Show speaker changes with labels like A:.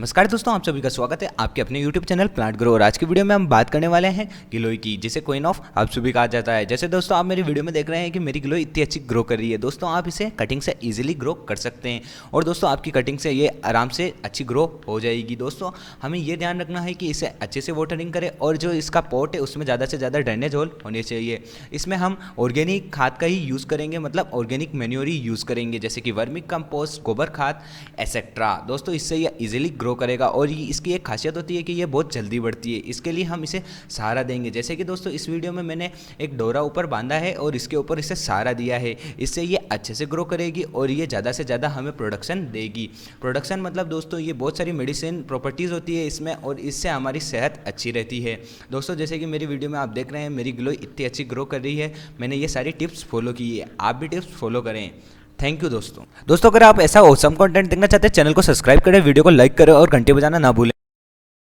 A: नमस्कार दोस्तों, आप सभी का स्वागत है आपके अपने YouTube चैनल प्लांट ग्रो। और आज की वीडियो में हम बात करने वाले हैं गिलोय की, जिसे क्वीन ऑफ हर्ब्स भी कहा जाता है। जैसे दोस्तों आप मेरी वीडियो में देख रहे हैं कि मेरी गिलोय इतनी अच्छी ग्रो कर रही है। दोस्तों आप इसे कटिंग से इजीली ग्रो कर सकते हैं और दोस्तों आपकी कटिंग से ये आराम से अच्छी ग्रो हो जाएगी। दोस्तों हमें ये ध्यान रखना है कि इसे अच्छे से वाटरिंग करें और जो इसका पॉट है उसमें ज़्यादा से ज़्यादा ड्रेनेज होल होने चाहिए। इसमें हम ऑर्गेनिक खाद का ही यूज़ करेंगे, मतलब ऑर्गेनिक मैन्योर ही यूज़ करेंगे, जैसे कि वर्मिकम्पोस्ट, गोबर खाद एसेट्रा। दोस्तों इससे ये इजीली ग्रो करेगा और इसकी एक खासियत होती है कि ये बहुत जल्दी बढ़ती है। इसके लिए हम इसे सहारा देंगे, जैसे कि दोस्तों इस वीडियो में मैंने एक डोरा ऊपर बांधा है और इसके ऊपर इसे सहारा दिया है। इससे ये अच्छे से ग्रो करेगी और ये ज़्यादा से ज़्यादा हमें प्रोडक्शन देगी। प्रोडक्शन मतलब दोस्तों ये बहुत सारी मेडिसिन प्रॉपर्टीज़ होती है इसमें और इससे हमारी सेहत अच्छी रहती है। दोस्तों जैसे कि मेरी वीडियो में आप देख रहे हैं मेरी गिलोय इतनी अच्छी ग्रो कर रही है। मैंने ये सारी टिप्स फॉलो की है, आप भी टिप्स फॉलो करें। थैंक यू दोस्तों। अगर आप ऐसा ऑसम कंटेंट देखना चाहते हैं चैनल को सब्सक्राइब करें, वीडियो को लाइक करें और घंटी बजाना ना भूलें।